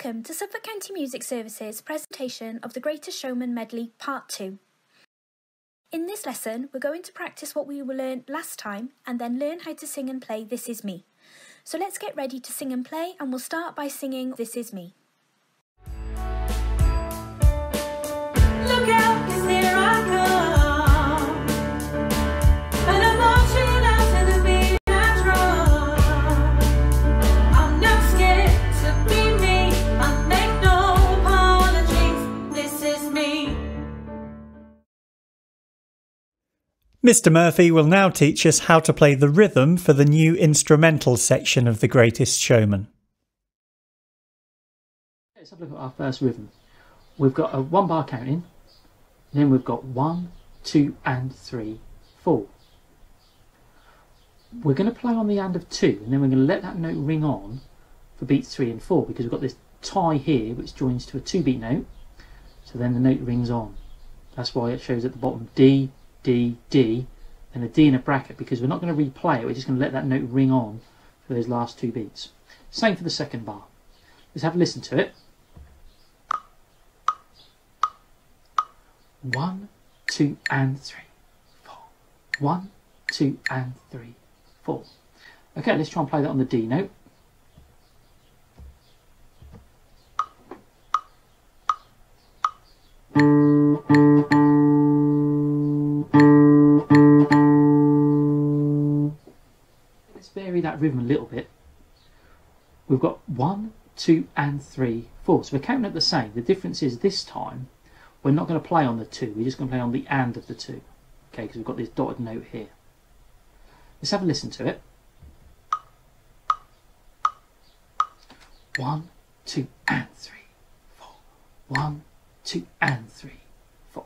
Welcome to Suffolk County Music Service's presentation of the Greatest Showman Medley Part 2. In this lesson, we're going to practice what we learned last time and then learn how to sing and play This Is Me. So let's get ready to sing and play, and we'll start by singing This Is Me. Look out, 'cause here I come, and I'm marching out to the beat and drum. I'm not scared to be me, I make no apologies. This is me. Mr. Murphy will now teach us how to play the rhythm for the new instrumental section of The Greatest Showman. Let's have a look at our first rhythm. We've got a 1 bar counting, then we've got 1, 2 and 3, 4. We're going to play on the and of 2, and then we're going to let that note ring on for beats 3 and 4, because we've got this tie here which joins to a 2-beat note, so then the note rings on. That's why it shows at the bottom D, D, D, and a D in a bracket, because we're not going to replay it, we're just going to let that note ring on for those last 2 beats. Same for the second bar. Let's have a listen to it. 1, 2 and 3, 4. 1, 2 and 3, 4. Okay, let's try and play that on the D note. Let's vary that rhythm a little bit. We've got 1, 2 and 3, 4. So we're counting at the same. The difference is this time we're not going to play on the 2, we're just going to play on the and of the 2. Okay, because we've got this dotted note here. Let's have a listen to it. 1, 2 and 3, 4. 1, 2 and 3, 4.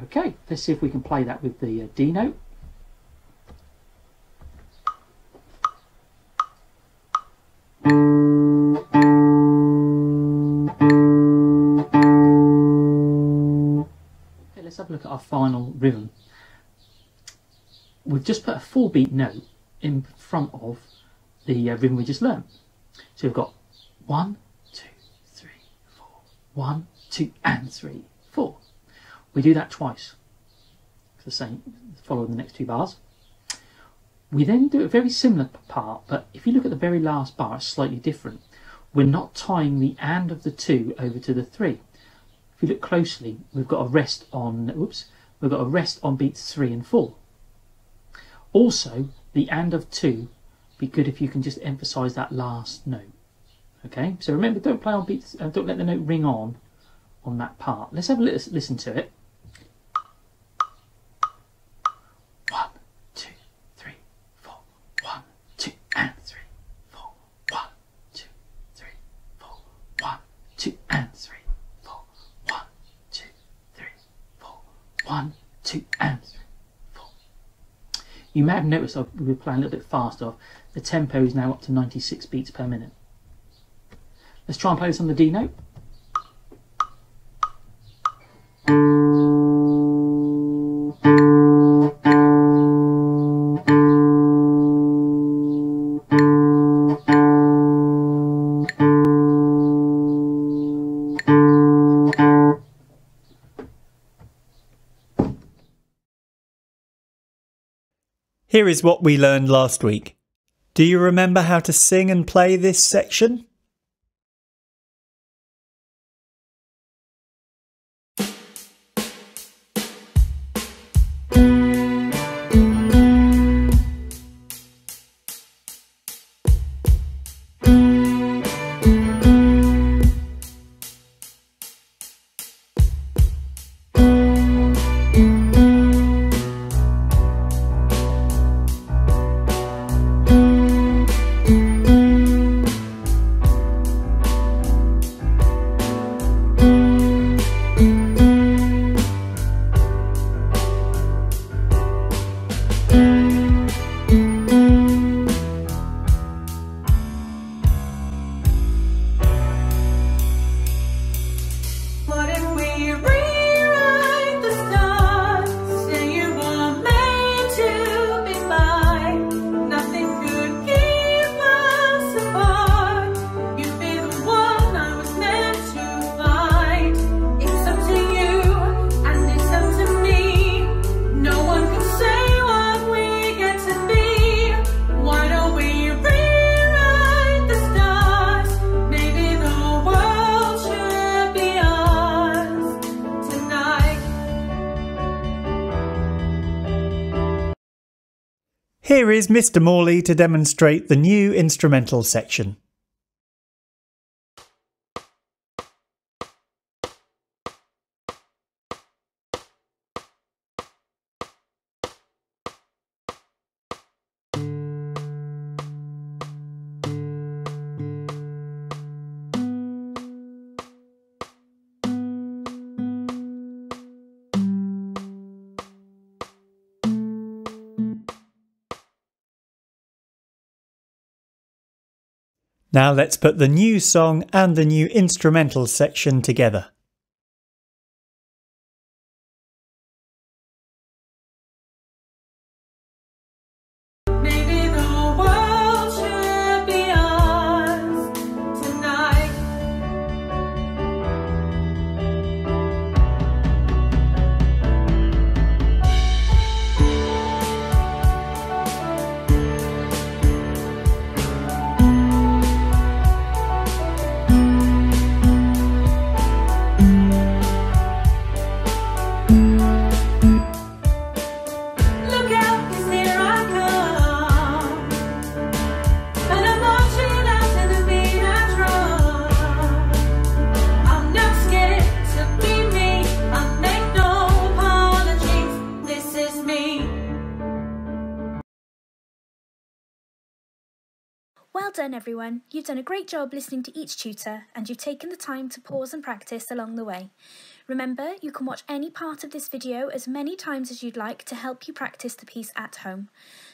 Okay, let's see if we can play that with the D note. Let's have a look at our final rhythm. We've just put a 4-beat note in front of the rhythm we just learned. So we've got 1, 2, 3, 4. 1, 2 and 3, 4. We do that twice. It's the same, following the next 2 bars. We then do a very similar part, but if you look at the very last bar, it's slightly different. We're not tying the and of the 2 over to the 3. If you look closely, we've got a rest on, we've got a rest on beats 3 and 4. Also, the and of 2, be good if you can just emphasise that last note. Okay, so remember, don't play on beats, don't let the note ring on that part. Let's have a listen to it. 1, 2, 3, 4. 1, 2 and 3, 4. 1, 2, 3, 4. 1, 2 and 3. 1, 2 and 3, 4. You may have noticed we were playing a little bit faster. The tempo is now up to 96 beats per minute. Let's try and play this on the D note. Here is what we learned last week. Do you remember how to sing and play this section? Here is Mr. Morley to demonstrate the new instrumental section. Now let's put the new song and the new instrumental section together. Maybe the world should be ours tonight. Look out, 'cause here I come, and I'm marching out to the beat I drum. I'm not scared to be me. I make no apologies. This is me. Well done everyone, you've done a great job listening to each tutor and you've taken the time to pause and practice along the way. Remember, you can watch any part of this video as many times as you'd like to help you practice the piece at home.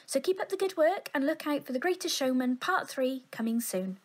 So keep up the good work and look out for The Greatest Showman Part 3 coming soon.